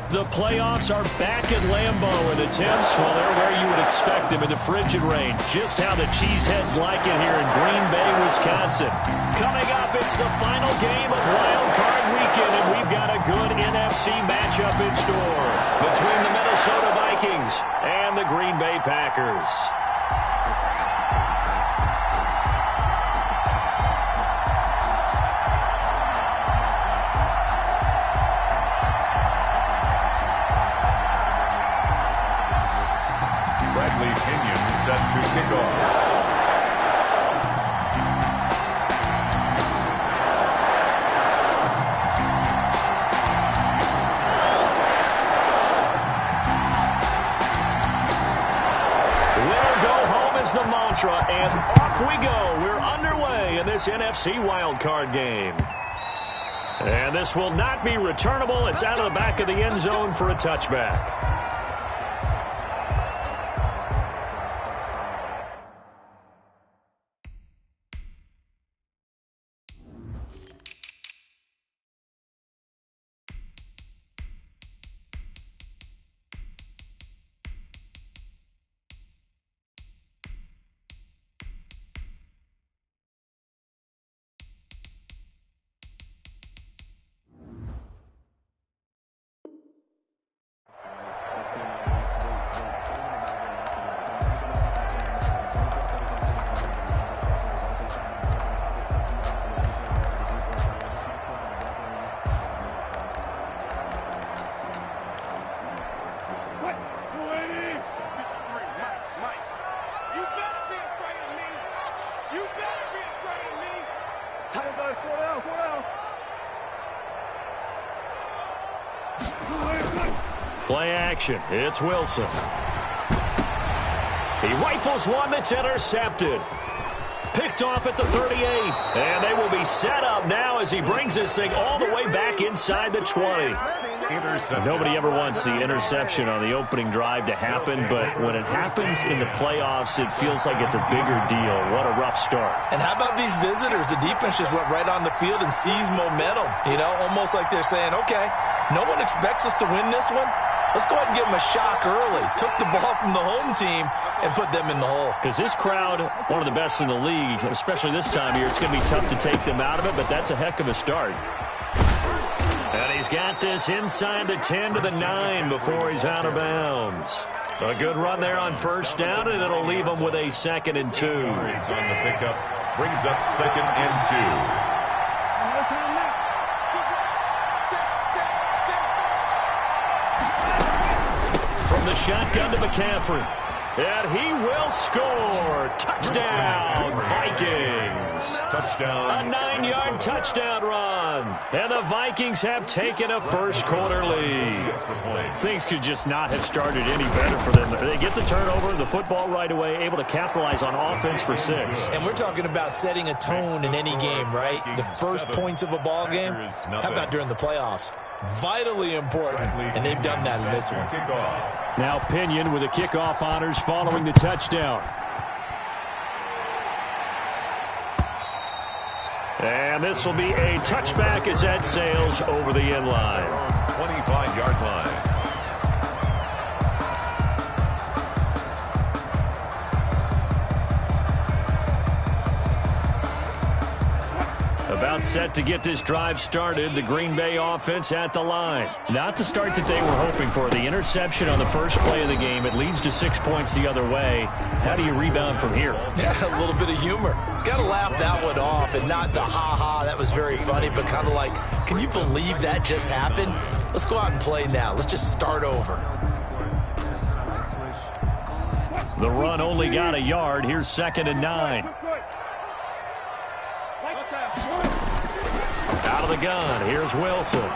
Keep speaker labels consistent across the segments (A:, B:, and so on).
A: The playoffs are back at Lambeau, and the temps, well, they're where you would expect them in the frigid rain. Just how the Cheeseheads like it here in Green Bay, Wisconsin. Coming up, it's the final game of Wild Card Weekend, and we've got a good NFC matchup in store between the Minnesota Vikings and the Green Bay Packers.
B: Set to kick off.
A: We'll go home is the mantra, and off we go. We're underway in this NFC wildcard game. And this will not be returnable. It's out of the back of the end zone for a touchback. Play action. It's Wilson. He rifles one that's intercepted. Picked off at the 38. And they will be set up now as he brings this thing all the way back inside the 20. Nobody ever wants the interception on the opening drive to happen, but when it happens in the playoffs, it feels like it's a bigger deal. What a rough start.
C: And how about these visitors? The defense just went right on the field and seized momentum. You know, almost like they're saying, okay, no one expects us to win this one. Let's go ahead and give them a shock early. Took the ball from the home team and put them in the hole.
A: Because this crowd, one of the best in the league, especially this time of year, it's going to be tough to take them out of it, but that's a heck of a start. And he's got this inside the 10 to the 9 before he's out of bounds. A good run there on first down, and it'll leave him with a 2nd and 2.
B: On the pickup, brings up 2nd and 2.
A: From the shotgun to McCaffrey. And he will score. Touchdown, Vikings.
B: Touchdown.
A: A 9-yard touchdown run. And the Vikings have taken a first-quarter lead. Things could just not have started any better for them. They get the turnover, the football right away, able to capitalize on offense for 6.
C: And we're talking about setting a tone in any game, right? The first points of a ball game. How about during the playoffs? Vitally important, and they've done that in this one.
A: Now Pinion with the kickoff honors following the touchdown. And this will be a touchback as that sails over the end line.
B: 25-yard line.
A: About set to get this drive started. The Green Bay offense at the line. Not the start that they were hoping for. The interception on the first play of the game. It leads to 6 points the other way. How do you rebound from here?
C: Yeah, a little bit of humor. Got to laugh that one off and not the ha-ha. That was very funny, but kind of like, can you believe that just happened? Let's go out and play now. Let's just start over.
A: The run only got a yard. Here's 2nd and 9. Out of the gun, here's Wilson.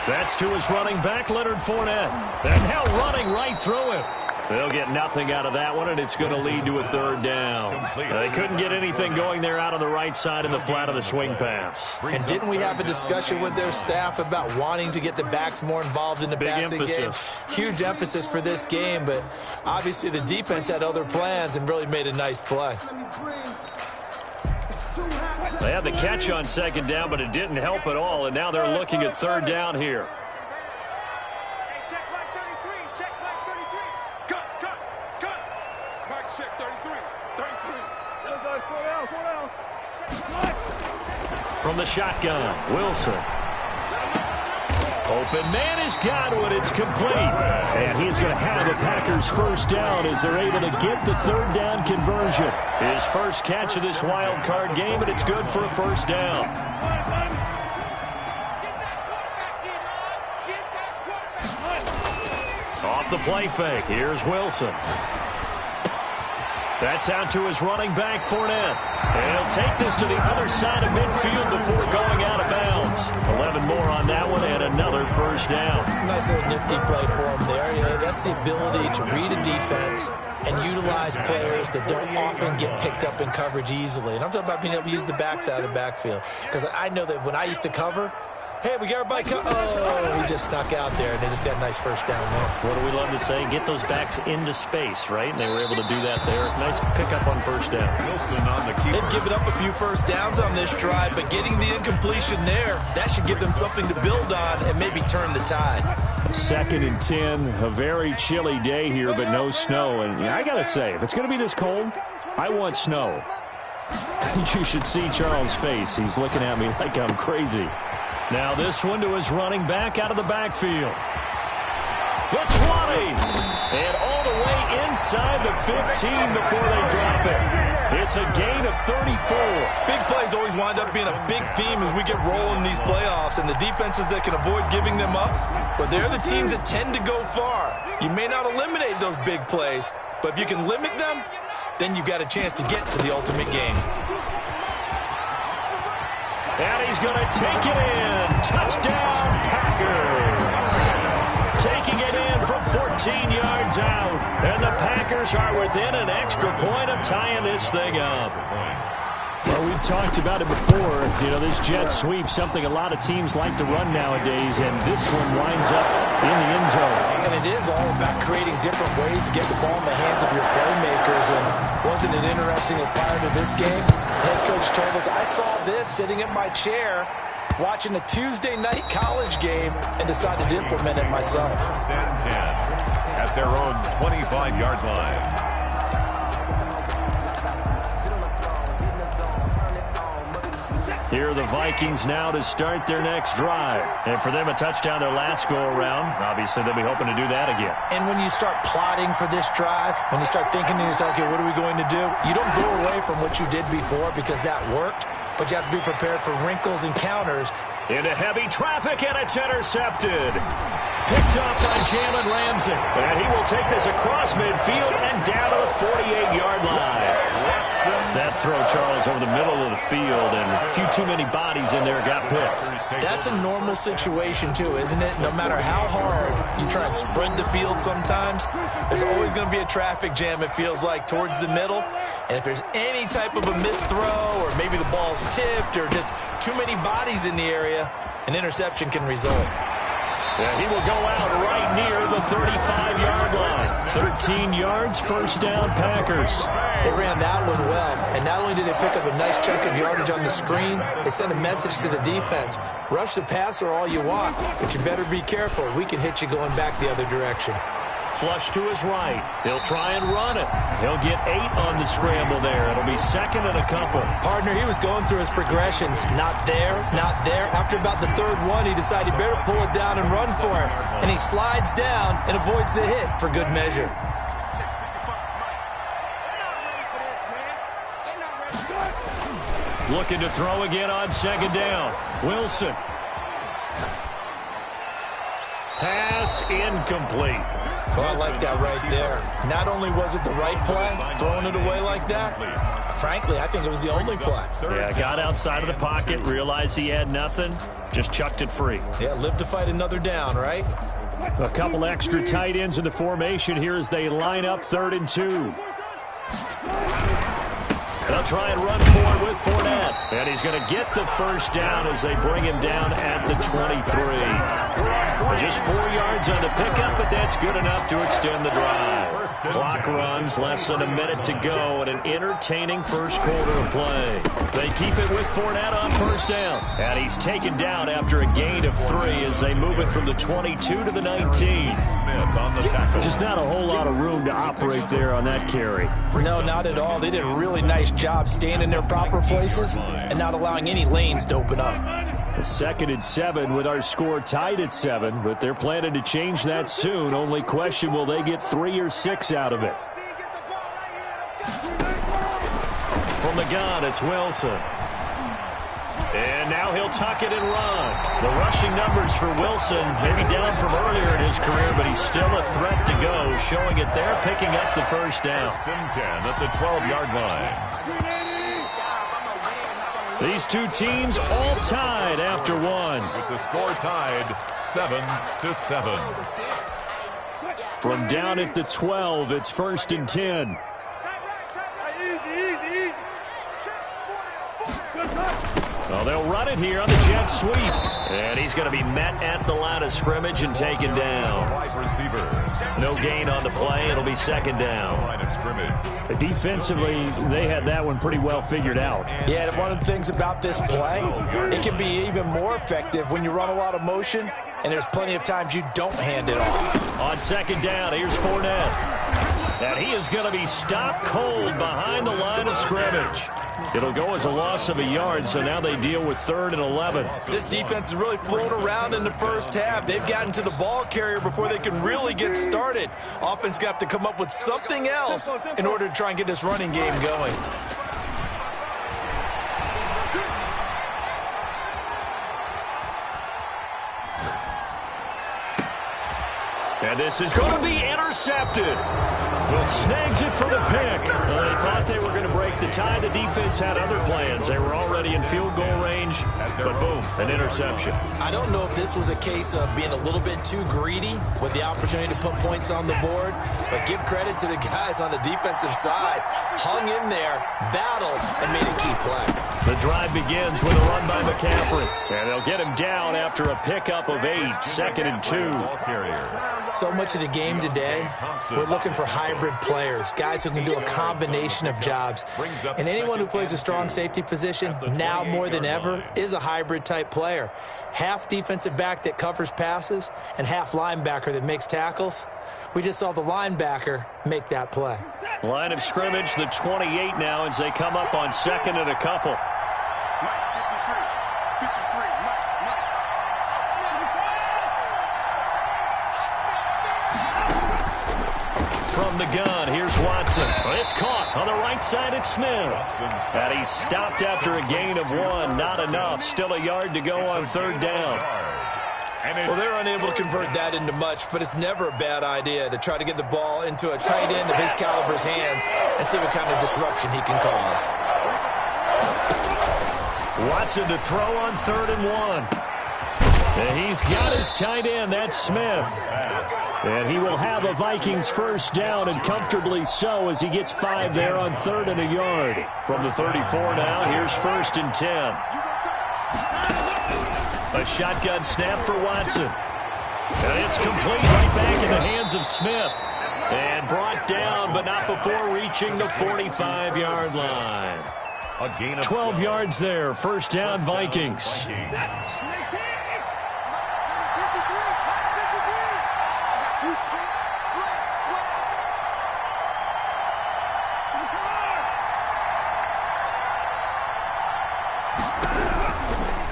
A: That's to his running back, Leonard Fournette. And now running right through him. They'll get nothing out of that one, and it's going to lead to a 3rd down. They couldn't get anything going there out on the right side in the flat of the swing pass.
C: And didn't we have a discussion with their staff about wanting to get the backs more involved in the passing game? Huge emphasis for this game, but obviously the defense had other plans and really made a nice play.
A: They had the catch on 2nd down, but it didn't help at all, and now they're looking at 3rd down here. From the shotgun, Wilson. Open man is Godwin. It's complete. And he's going to have a Packers first down as they're able to get the third down conversion. His first catch of this wild card game, and it's good for a first down. Off the play fake. Here's Wilson. That's out to his running back, Fournette. And he'll take this to the other side of midfield before going out of bounds. 11 more on that one and another first down.
C: Nice little nifty play for him there. Yeah, that's the ability to read a defense and utilize players that don't often get picked up in coverage easily. And I'm talking about being able to use the backs out of the backfield. Because I know that when I used to cover, hey, we got everybody he just snuck out there, and they just got a nice first down there.
A: What do we love to say? Get those backs into space, right? And they were able to do that there. Nice pickup on first down.
B: Wilson on the keeper.
C: They've given up a few first downs on this drive, but getting the incompletion there, that should give them something to build on and maybe turn the tide.
A: 2nd and 10, a very chilly day here, but no snow. And I got to say, if it's going to be this cold, I want snow. You should see Charles' face. He's looking at me like I'm crazy. Now this one to his running back out of the backfield. The 20. And all the way inside the 15 before they drop it. It's a gain of 34.
C: Big plays always wind up being a big theme as we get rolling these playoffs. And the defenses that can avoid giving them up, but they're the teams that tend to go far. You may not eliminate those big plays, but if you can limit them, then you've got a chance to get to the ultimate game.
A: And he's going to take it in. Touchdown, Packers. Taking it in from 14 yards out. And the Packers are within an extra point of tying this thing up. Well, we've talked about it before. You know, this jet sweep, something a lot of teams like to run nowadays, and this one winds up in the end zone.
C: And it is all about creating different ways to get the ball in the hands of your playmakers. And wasn't it interesting prior to this game? Head coach told us, I saw this sitting in my chair watching a Tuesday night college game and decided to implement it myself.
B: 1st and 10 at their own 25-yard line.
A: Here are the Vikings now to start their next drive. And for them, a touchdown their last go-around. Obviously, they'll be hoping to do that again.
C: And when you start plotting for this drive, when you start thinking to yourself, okay, what are we going to do? You don't go away from what you did before because that worked, but you have to be prepared for wrinkles and counters.
A: Into heavy traffic, and it's intercepted. Picked up by Jalen Ramsey. And he will take this across midfield and down to the 48-yard line. That throw, Charles, over the middle of the field, and a few too many bodies in there got picked.
C: That's a normal situation, too, isn't it? No matter how hard you try and spread the field sometimes, there's always going to be a traffic jam, it feels like, towards the middle. And if there's any type of a missed throw, or maybe the ball's tipped, or just too many bodies in the area, an interception can result.
A: Yeah, he will go out right near the 35-yard line. 13 yards, first down, Packers.
C: They ran that one well, and not only did they pick up a nice chunk of yardage on the screen, they sent a message to the defense. Rush the passer all you want, but you better be careful. We can hit you going back the other direction.
A: Flush to his right. He'll try and run it. He'll get 8 on the scramble there. It'll be 2nd and a couple.
C: Partner, he was going through his progressions. Not there, not there. After about the 3rd one, he decided he better pull it down and run for it. And he slides down and avoids the hit for good measure.
A: Looking to throw again on 2nd down. Wilson. Pass incomplete.
C: Well, I like that right there. Not only was it the right play, throwing it away like that, frankly, I think it was the only play.
A: Yeah, got outside of the pocket, realized he had nothing, just chucked it free.
C: Yeah, live to fight another down, right?
A: A couple extra tight ends in the formation here as they line up 3rd and 2. They'll try and run forward with Fournette. And he's going to get the first down as they bring him down at the 23. Just 4 yards on the pickup, but that's good enough to extend the drive. Clock runs, less than a minute to go, and an entertaining first quarter of play. They keep it with Fournette on first down. And he's taken down after a gain of 3 as they move it from the 22 to the 19. Just not a whole lot of room to operate there on that carry.
C: No, not at all. They did a really nice job staying in their proper places and not allowing any lanes to open up.
A: 2nd and 7 with our score tied at 7, but they're planning to change that soon. Only question, will they get 3 or 6 out of it? From the gun, it's Wilson. And now he'll tuck it and run. The rushing numbers for Wilson, maybe down from earlier in his career, but he's still a threat to go, showing it there, picking up the first down.
B: 1st and 10 at the 12-yard line.
A: These two teams all tied after one.
B: With the score tied 7-7.
A: From down at the 12, it's 1st and 10. Well, they'll run it here on the jet sweep. And he's going to be met at the line of scrimmage and taken down.
B: Wide receiver.
A: No gain on the play. It'll be 2nd down.
B: Line of scrimmage.
A: Defensively, they had that one pretty well figured out.
C: Yeah, and one of the things about this play, it can be even more effective when you run a lot of motion, and there's plenty of times you don't hand it off.
A: On 2nd down, here's Fournette. And he is going to be stopped cold behind the line of scrimmage. It'll go as a loss of a yard, so now they deal with 3rd and 11.
C: This defense is really flown around in the first half. They've gotten to the ball carrier before they can really get started. Offense got to come up with something else in order to try and get this running game going.
A: And this is going to be intercepted. Snags it for the pick. Well, they thought they were going to break the tie. The defense had other plans. They were already in field goal range, but boom, an interception.
C: I don't know if this was a case of being a little bit too greedy with the opportunity to put points on the board, but give credit to the guys on the defensive side. Hung in there, battled, and made a key play.
A: The drive begins with a run by McCaffrey. And they'll get him down after a pickup of 8, 2nd and 2.
C: So much of the game today, we're looking for hybrid players, guys who can do a combination of jobs. And anyone who plays a strong safety position, now more than ever, is a hybrid type player. Half defensive back that covers passes and half linebacker that makes tackles. We just saw the linebacker make that play.
A: Line of scrimmage, the 28 now as they come up on 2nd and a couple. From the gun, here's Watson. It's caught on the right side at Smith. And he's stopped after a gain of 1. Not enough. Still a yard to go on 3rd down.
C: Well, they're unable to convert that into much, but it's never a bad idea to try to get the ball into a tight end of his caliber's hands and see what kind of disruption he can cause.
A: Watson to throw on 3rd and 1. And he's got his tight end. That's Smith. And he will have a Vikings first down, and comfortably so, as he gets 5 there on 3rd and a yard. From the 34 now, here's 1st and 10. A shotgun snap for Watson. And it's complete right back in the hands of Smith. And brought down, but not before reaching the 45-yard line.
B: A gain of
A: 12 yards there. First down, Vikings.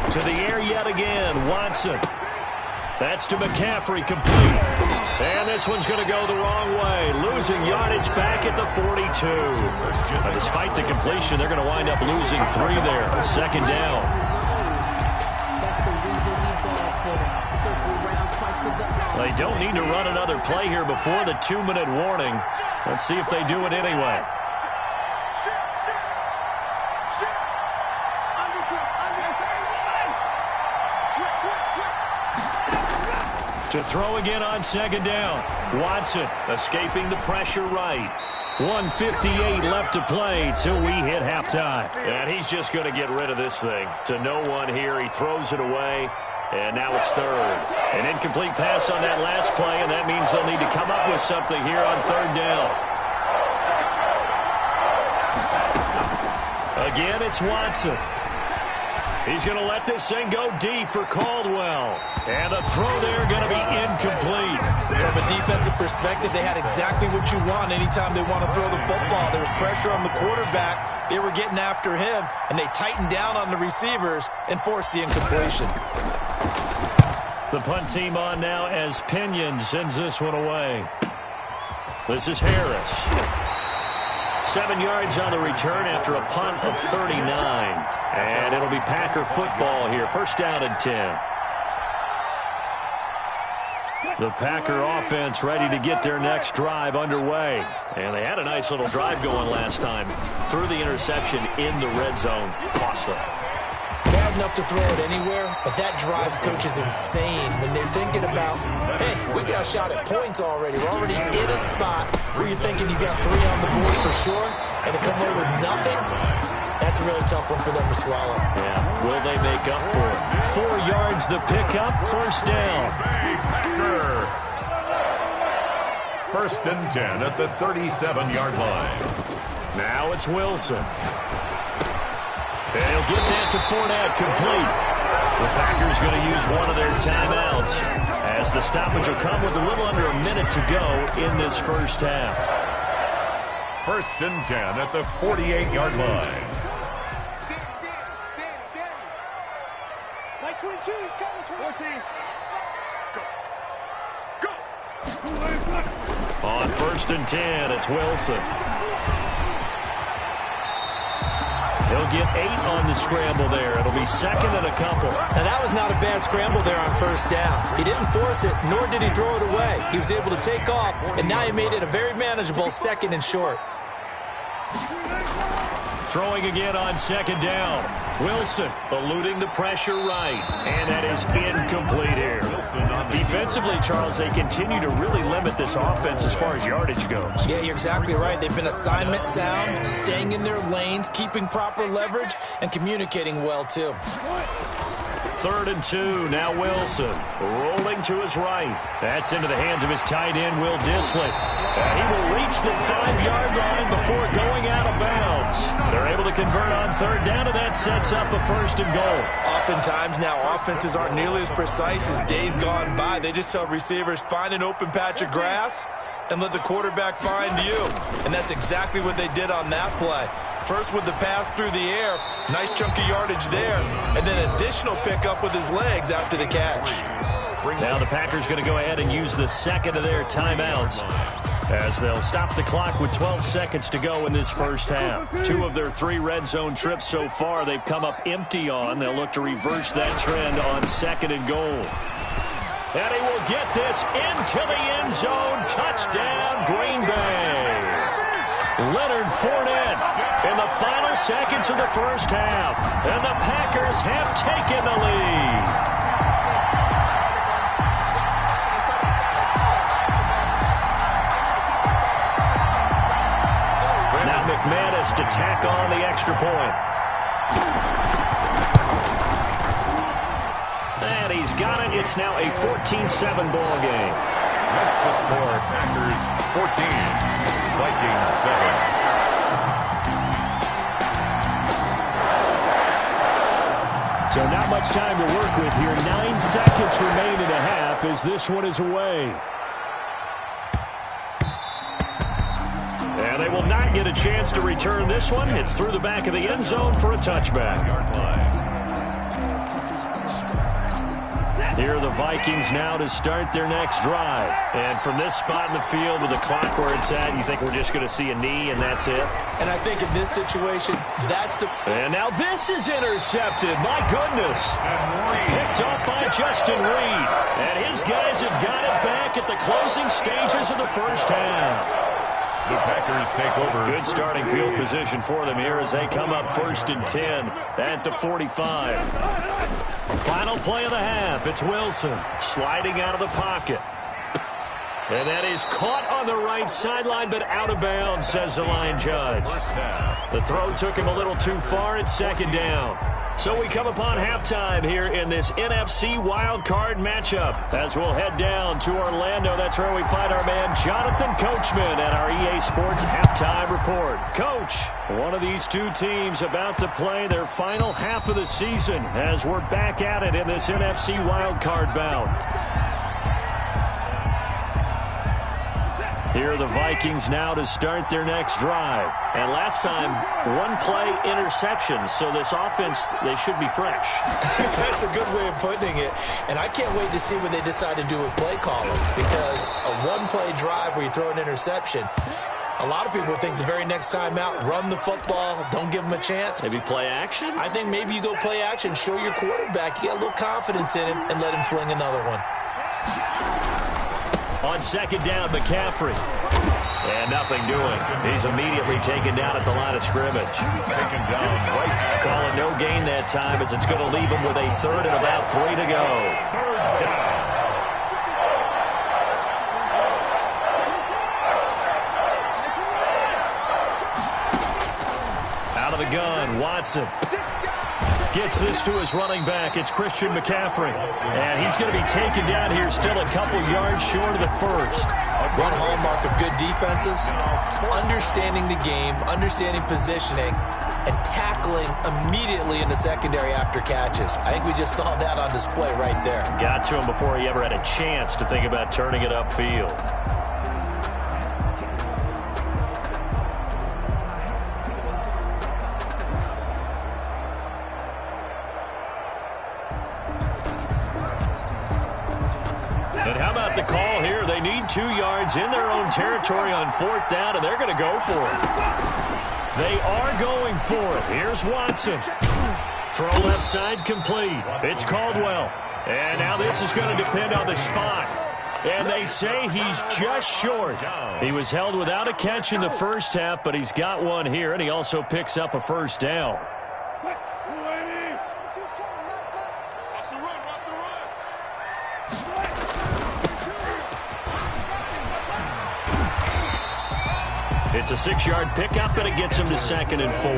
A: To the air yet again, Watson. That's to McCaffrey, complete. And this one's going to go the wrong way. Losing yardage back at the 42. But despite the completion, they're going to wind up losing 3 there. 2nd down. They don't need to run another play here before the 2-minute warning. Let's see if they do it anyway. To throw again on 2nd down. Watson escaping the pressure right. 1:58 left to play till we hit halftime. And he's just going to get rid of this thing. To no one here. He throws it away. And now it's 3rd. An incomplete pass on that last play, and that means they'll need to come up with something here on 3rd down. Again, it's Watson. He's going to let this thing go deep for Caldwell. And the throw there going to be incomplete.
C: From a defensive perspective, they had exactly what you want anytime they want to throw the football. There was pressure on the quarterback. They were getting after him, and they tightened down on the receivers and forced the incompletion.
A: The punt team on now as Pinion sends this one away. This is Harris. 7 yards on the return after a punt of 39. And it'll be Packer football here. First down and 10. The Packer offense ready to get their next drive underway. And they had a nice little drive going last time. Threw the interception in the red zone. Cost them.
C: Bad enough to throw it anywhere, but that drives coaches insane when they're thinking about, hey, we got a shot at points already. We're already in a spot where you're thinking you got 3 on the board for sure, and to come away with nothing, that's a really tough one for them to swallow.
A: Yeah, will they make up for it? 4 yards the pickup, first down.
B: First and 10 at the 37-yard line.
A: Now it's Wilson. And he'll get that to Fournette, complete. The Packers going to use one of their timeouts as the stoppage will come with a little under a minute to go in this first half.
B: First and 10 at the 48-yard line.
D: Like 22, he's coming, 14. Go.
A: On first and 10, it's Wilson. He'll get 8 on the scramble there. It'll be second and a couple.
C: Now, that was not a bad scramble there on first down. He didn't force it, nor did he throw it away. He was able to take off, and now he made it a very manageable second and short.
A: Throwing again on second down. Wilson eluding the pressure right. And that is incomplete here. Defensively, Charles, they continue to really limit this offense as far as yardage goes.
C: Yeah, you're exactly right. They've been assignment sound, staying in their lanes, keeping proper leverage, and communicating well, too.
A: 3rd and 2, now Wilson rolling to his right. That's into the hands of his tight end, Will Dissly. And he will reach the 5-yard line before going out of bounds. They're able to convert on 3rd down, and that sets up a 1st and goal.
C: Oftentimes now, offenses aren't nearly as precise as days gone by. They just tell receivers, find an open patch of grass and let the quarterback find you. And that's exactly what they did on that play. First with the pass through the air, nice chunk of yardage there, and then additional pickup with his legs after the catch.
A: Now the Packers going to go ahead and use the second of their timeouts as they'll stop the clock with 12 seconds to go in this first half. 2 of their 3 red zone trips so far they've come up empty on. They'll look to reverse that trend on 2nd and goal. And he will get this into the end zone. Touchdown, Green Bay. Leonard Fournette in the final seconds of the first half. And the Packers have taken the lead. Now McManus to tack on the extra point. And he's got it. It's now a 14-7 ball game.
B: That's the score. Packers 14. Vikings 7.
A: So not much time to work with here. 9 seconds remain in the half as this one is away. And they will not get a chance to return this one. It's through the back of the end zone for a touchback. Here are the Vikings now to start their next drive. And from this spot in the field with the clock where it's at, you think we're just going to see a knee and that's it?
C: And I think in this situation, that's the...
A: And now this is intercepted. My goodness. Picked up by Justin Reed. And his guys have got it back at the closing stages of the first half.
B: The Packers take over.
A: Good starting field position for them here as they come up 1st and 10 at the 45. Final play of the half. It's Wilson sliding out of the pocket. And that is caught on the right sideline, but out of bounds, says the line judge. The throw took him a little too far. It's 2nd down. So we come upon halftime here in this NFC wildcard matchup. As we'll head down to Orlando, that's where we find our man Jonathan Coachman at our EA Sports Halftime Report. Coach, one of these two teams about to play their final half of the season as we're back at it in this NFC wildcard bout. Here are the Vikings now to start their next drive. And last time, one-play interception. So this offense, they should be fresh.
C: That's a good way of putting it. And I can't wait to see what they decide to do with play calling. Because a one-play drive where you throw an interception, a lot of people think the very next time out, run the football, don't give them a chance.
A: Maybe play action?
C: I think maybe you go play action, show your quarterback, you get a little confidence in him, and let him fling another one.
A: On second down, McCaffrey. And nothing doing. He's immediately taken down at the line of scrimmage.
B: Taken down right.
A: Calling no gain that time as it's going to leave him with a third and about 3 to go.
B: Third down.
A: Out of the gun, Watson. Gets this to his running back. It's Christian McCaffrey. And he's going to be taken down here still a couple yards short of the first.
C: One hallmark of good defenses is understanding the game, understanding positioning, and tackling immediately in the secondary after catches. I think we just saw that on display right there.
A: Got to him before he ever had a chance to think about turning it upfield. And how about the call here? They need 2 yards in their own territory on fourth down, and they're going to go for it. They are going for it. Here's Watson. Throw left side complete. It's Caldwell. And now this is going to depend on the spot. And they say he's just short. He was held without a catch in the first half, but he's got one here, and he also picks up a first down. It's a 6-yard pickup, and it gets him to 2nd and 4.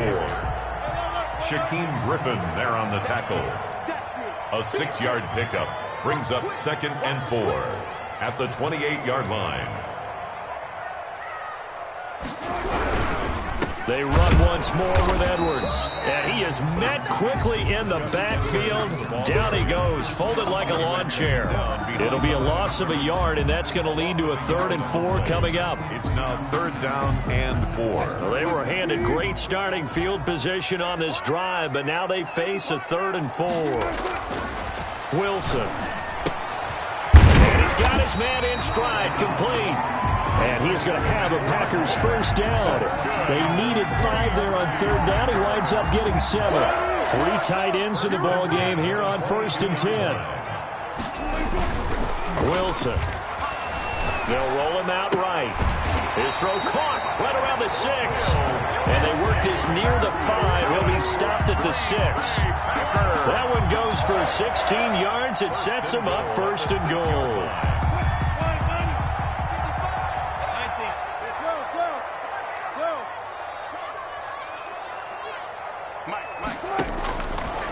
B: Shaquem Griffin there on the tackle. A 6-yard pickup brings up 2nd and 4 at the 28-yard line.
A: They run once more with Edwards. And he is met quickly in the backfield. Down he goes, folded like a lawn chair. It'll be a loss of a yard, and that's going to lead to a 3rd and 4 coming up.
B: It's now 3rd down and 4.
A: Well, they were handed great starting field position on this drive, but now they face a 3rd and 4. Wilson. And he's got his man in stride, complete. And he's going to have a Packers first down. They needed 5 there on 3rd down. He winds up getting 7. 3 tight ends in the ball game here on 1st and 10. Wilson. They'll roll him out right. His throw caught right around the 6. And they work this near the 5. He'll be stopped at the 6. That one goes for 16 yards. It sets him up 1st and goal.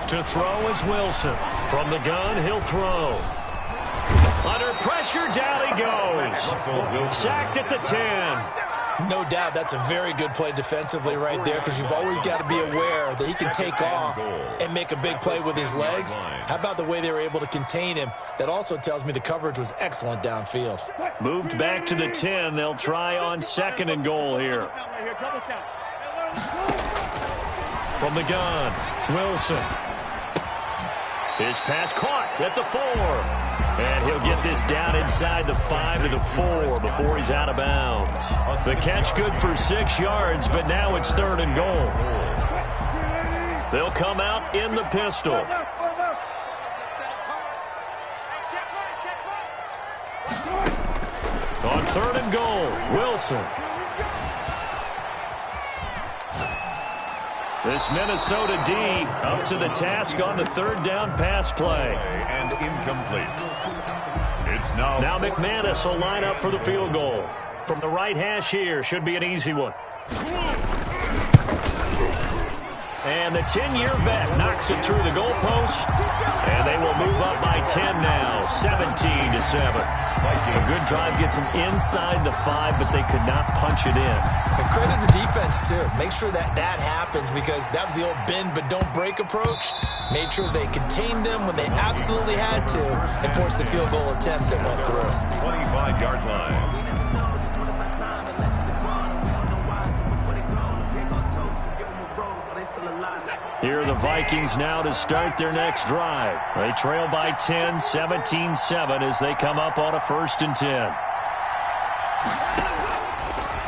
A: To throw is Wilson. From the gun, he'll throw. Under pressure, down he goes. Sacked at the 10.
C: No doubt that's a very good play defensively right there, because you've always got to be aware that he can take off and make a big play with his legs. How about the way they were able to contain him? That also tells me the coverage was excellent downfield.
A: Moved back to the 10. They'll try on 2nd and goal here. From the gun, Wilson. His pass caught at the 4. And he'll get this down inside the 5 to the 4 before he's out of bounds. The catch good for 6 yards, but now it's 3rd and goal. They'll come out in the pistol. On 3rd and goal, Wilson. This Minnesota D up to the task on the 3rd down pass play.
B: And incomplete. It's now
A: McManus will line up for the field goal. From the right hash here, should be an easy one. And the 10-year vet knocks it through the goalpost. And they will move up by 10 now, 17-7. A good drive gets them inside the 5, but they could not punch it in.
C: And credit the defense, too. Make sure that happens, because that was the old bend but don't break approach. Made sure they contained them when they absolutely had to and forced the field goal attempt that went through.
B: 25-yard line.
A: Here are the Vikings now to start their next drive. They trail by 10, 17-7 as they come up on a 1st and 10.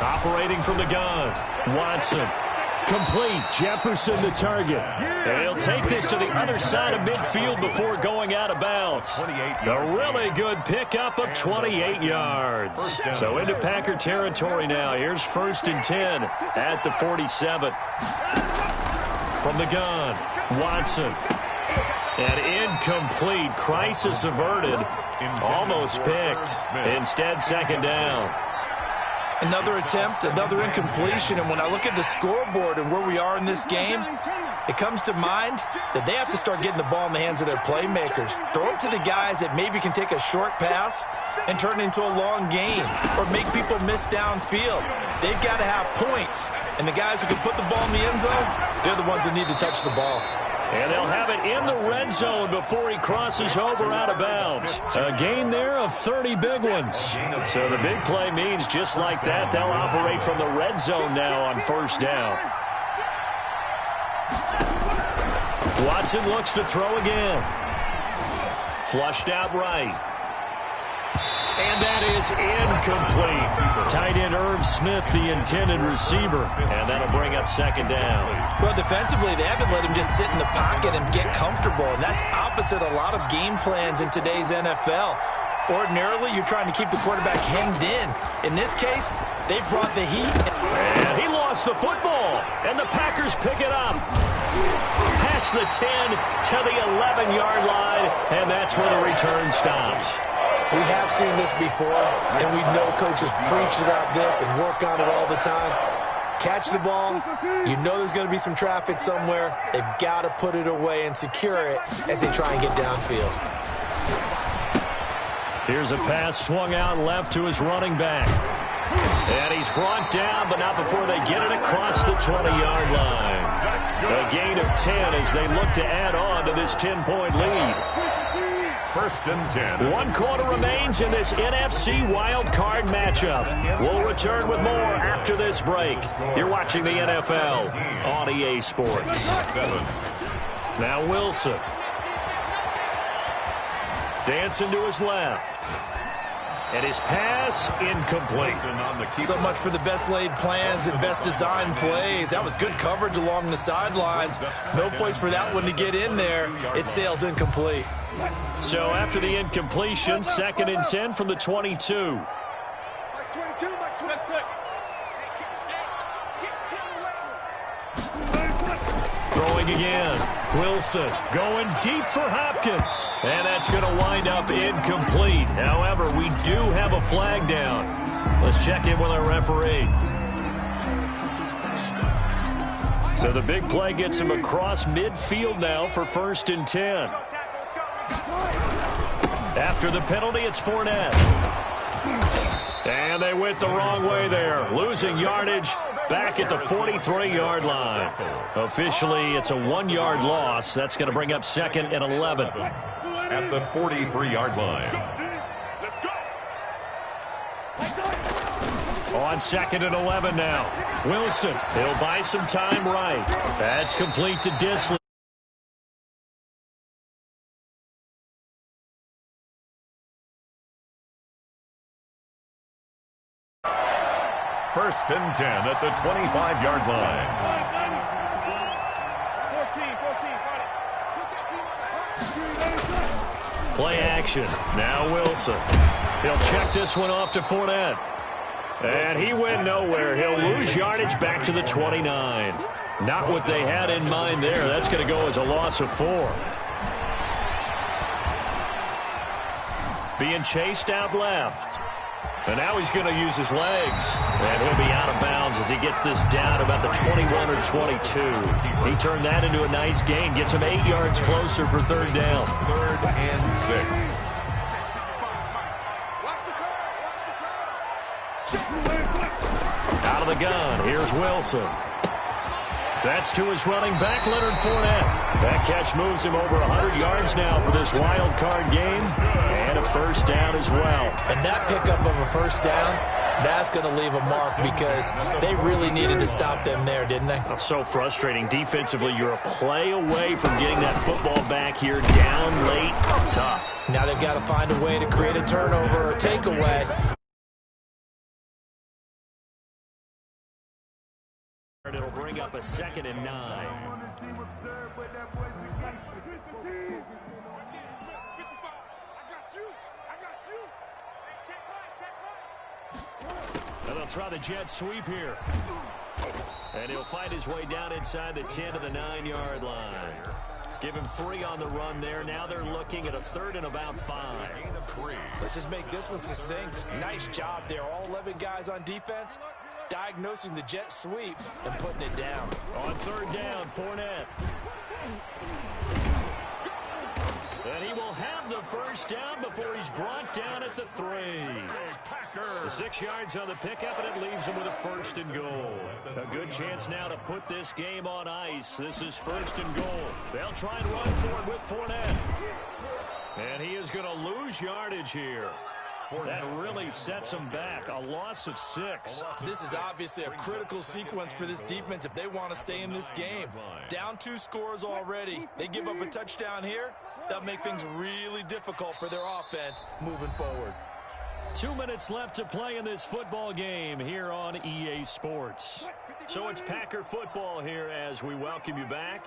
A: Operating from the gun, Watson. Complete. Jefferson the target. And he'll take this to the other side of midfield before going out of bounds. A really good pickup of 28 yards. So into Packer territory now. Here's 1st and 10 at the 47. From the gun, Watson. And incomplete. Crisis averted. Almost picked. Instead, 2nd down.
C: Another attempt, another incompletion, and when I look at the scoreboard and where we are in this game, it comes to mind that they have to start getting the ball in the hands of their playmakers. Throw it to the guys that maybe can take a short pass and turn it into a long gain or make people miss downfield. They've got to have points, and the guys who can put the ball in the end zone, they're the ones that need to touch the ball.
A: And they'll have it in the red zone before he crosses over out of bounds. A gain there of 30 big ones. So the big play means just like that, they'll operate from the red zone now on 1st down. Watson looks to throw again. Flushed out right. And that is incomplete. Tight end Irv Smith, the intended receiver. And that'll bring up 2nd down.
C: Well, defensively, they haven't let him just sit in the pocket and get comfortable. And that's opposite a lot of game plans in today's NFL. Ordinarily, you're trying to keep the quarterback hemmed in. In this case, they brought the heat.
A: And he lost the football. And the Packers pick it up. Past the 10 to the 11-yard line. And that's where the return stops.
C: We have seen this before, and we know coaches preach about this and work on it all the time. Catch the ball. You know there's going to be some traffic somewhere. They've got to put it away and secure it as they try and get downfield.
A: Here's a pass swung out left to his running back. And he's brought down, but not before they get it across the 20-yard line. A gain of 10 as they look to add on to this 10-point lead.
B: 1st and 10.
A: 1 quarter remains in this NFC wild card matchup. We'll return with more after this break. You're watching the NFL on EA Sports.
B: 7.
A: Now Wilson. Dancing to his left. And his pass incomplete.
C: So much for the best laid plans and best designed plays. That was good coverage along the sidelines. No place for that one to get in there. It sails incomplete.
A: So after the incompletion, 2nd and 10 from the 22. Throwing again. Wilson going deep for Hopkins. And that's going to wind up incomplete. However, we do have a flag down. Let's check in with our referee. So the big play gets him across midfield now for 1st and 10. After the penalty, it's Fournette. And they went the wrong way there, losing yardage back at the 43-yard line. Officially, it's a 1-yard loss. That's going to bring up 2nd and 11.
B: At the 43-yard line.
A: On 2nd and 11 now. Wilson, he'll buy some time right. That's complete to Disley.
B: First and 10 at the 25-yard line.
D: 14.
A: Play action. Now Wilson. He'll check this one off to Fournette. And he went nowhere. He'll lose yardage back to the 29. Not what they had in mind there. That's going to go as a loss of 4. Being chased out left. And now he's going to use his legs. And he'll be out of bounds as he gets this down about the 21 or 22. He turned that into a nice gain. Gets him 8 yards closer for third down.
B: 3rd and 6.
A: Out of the gun. Here's Wilson. That's to his running back, Leonard Fournette. That catch moves him over 100 yards now for this wild card game. And a first down as well.
C: And that pickup of a first down, that's going to leave a mark because they really needed to stop them there, didn't they?
A: Oh, so frustrating. Defensively, you're a play away from getting that football back here down late. Tough.
C: Now they've got to find a way to create a turnover or a takeaway.
A: It'll bring up a 2nd and 9. And they'll try the jet sweep here. And he'll fight his way down inside the 10 to the 9-yard line. Give him 3 on the run there. Now they're looking at a 3rd and about 5.
C: Let's just make this one succinct. Nice job there. All 11 guys on defense diagnosing the jet sweep and putting it down.
A: On 3rd down, Fournette. And he will have the first down before he's brought down at the 3. The 6 yards on the pickup, and it leaves him with a 1st and goal. A good chance now to put this game on ice. This is 1st and goal. They'll try and run for it with Fournette. And he is going to lose yardage here. That really sets him back. A loss of 6.
C: This is obviously a critical sequence for this defense if they want to stay in this game. Down 2 scores already. They give up a touchdown here. That'll make things really difficult for their offense moving forward.
A: 2 minutes left to play in this football game here on EA Sports. So it's Packer football here as we welcome you back.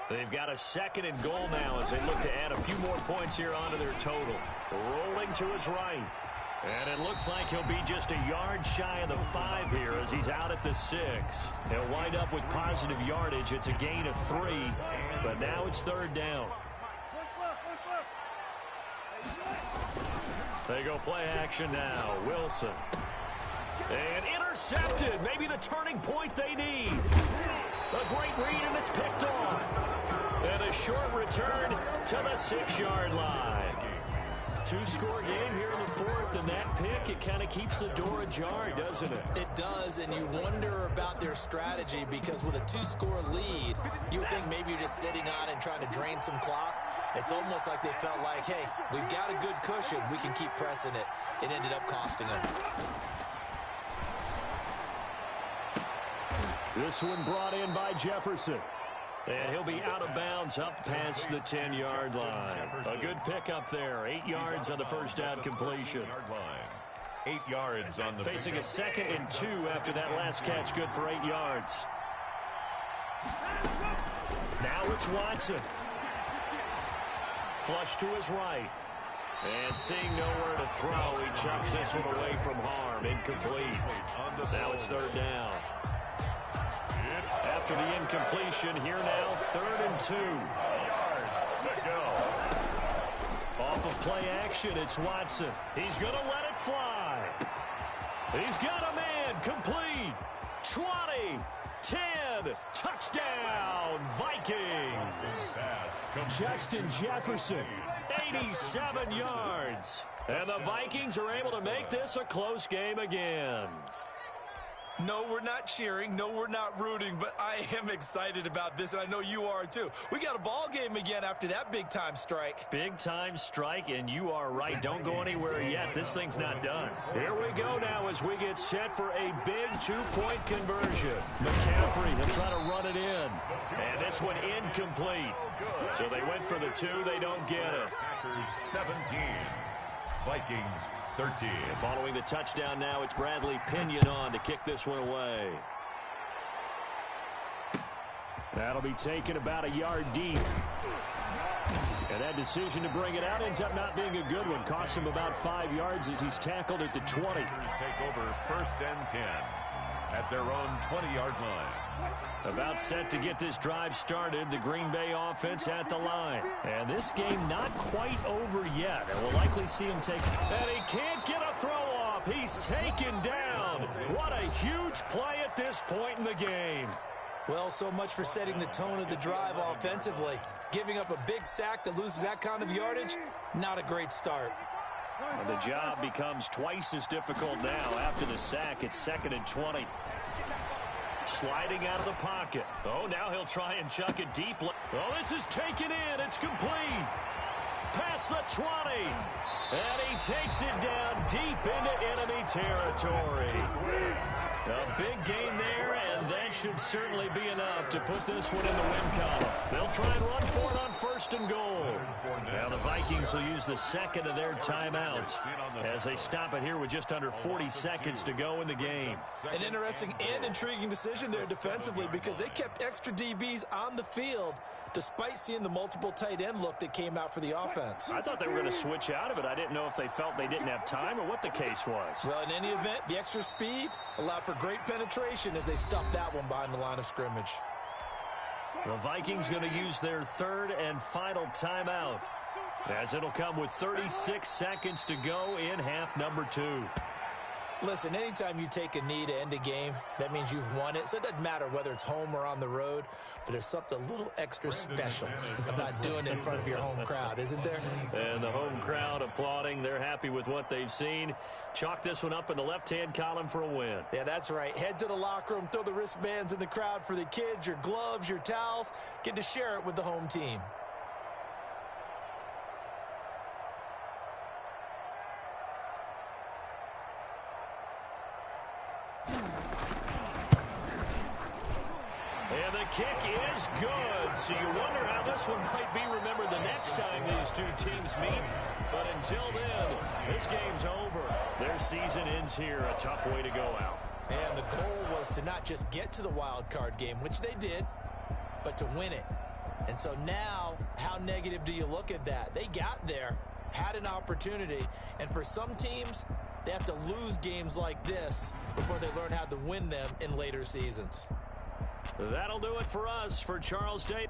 A: They've got a 2nd and goal now as they look to add a few more points here onto their total. Rolling to his right. And it looks like he'll be just a yard shy of the 5 here as he's out at the 6. He'll wind up with positive yardage. It's a gain of 3, but now it's 3rd down. They go play action now. Wilson. And intercepted. Maybe the turning point they need. A great read, and it's picked off. And a short return to the 6-yard line. 2-score game here in the 4th, and that pick, it kind of keeps the door ajar, doesn't it?
C: It does, and you wonder about their strategy because with a 2-score lead, you would think maybe you're just sitting on and trying to drain some clock. It's almost like they felt like, hey, we've got a good cushion. We can keep pressing it. It ended up costing them.
A: This one brought in by Jefferson. And he'll be out of bounds up past the 10-yard line. A good pickup there. 8 yards on the first down completion.
B: 8 yards on the
A: facing a 2nd and 2 after that last catch. Good for 8 yards. Now it's Watson. Flush to his right. And seeing nowhere to throw, he chucks this one away from harm. Incomplete. Now it's 3rd down. After the incompletion, here now, 3rd and 2. Off of play action, it's Watson. He's going to let it fly. He's got a man, complete. 20, 10, touchdown, Vikings. Justin Jefferson, 87 yards. And the Vikings are able to make this a close game again.
C: No, we're not cheering. No, we're not rooting, but I am excited about this, and I know you are too. We got a ball game again after that big-time strike.
A: Big-time strike, and you are right. Don't go anywhere yet. This thing's not done. Here we go now as we get set for a big 2-point conversion. McCaffrey, he'll try to run it in. And this one incomplete. So they went for the 2. They don't get it.
B: Packers 17. Vikings 13.
A: And following the touchdown now, it's Bradley Pinion on to kick this one away. That'll be taken about a yard deep. And that decision to bring it out ends up not being a good one. Cost him about 5 yards as he's tackled at the 20.
B: Take over 1st and 10 at their own 20-yard line.
A: About set to get this drive started, the Green Bay offense at the line. And this game not quite over yet. And we'll likely see him take... And he can't get a throw off. up. He's taken down. What a huge play at this point in the game.
C: Well, so much for setting the tone of the drive offensively. Giving up a big sack that loses that kind of yardage, not a great start.
A: And the job becomes twice as difficult now after the sack. It's 2nd and 20. Sliding out of the pocket. Oh, now he'll try and chuck it deep. Oh, this is taken in. It's complete. Past the 20. And he takes it down deep into enemy territory. A big gain there, and that should certainly be enough to put this one in the win column. They'll try and run for it on 1st and goal. Now the Vikings will use the second of their timeouts as they stop it here with just under 40 seconds to go in the game.
C: An interesting and intriguing decision there defensively because they kept extra DBs on the field despite seeing the multiple tight end look that came out for the offense.
A: I thought they were going to switch out of it. I didn't know if they felt they didn't have time or what the case was.
C: Well, in any event, the extra speed allowed for great penetration as they stuffed that one behind the line of scrimmage.
A: The Vikings going to use their 3rd and final timeout as it'll come with 36 seconds to go in half number 2.
C: Listen, anytime you take a knee to end a game, that means you've won it. So it doesn't matter whether it's home or on the road, but there's something a little extra special about doing it in front of your home crowd, isn't there?
A: And the home crowd applauding. They're happy with what they've seen. Chalk this one up in the left-hand column for a win.
C: Yeah, that's right. Head to the locker room, throw the wristbands in the crowd for the kids, your gloves, your towels. Get to share it with the home team.
A: And the kick is good. So you wonder how this one might be remembered the next time these two teams meet. But until then, this game's over. Their season ends here. A tough way to go out.
C: And the goal was to not just get to the wild card game, which they did, but to win it. And so now, how negative do you look at that? They got there, had an opportunity, and for some teams, they have to lose games like this before they learn how to win them in later seasons.
A: That'll do it for us. For Charles Day.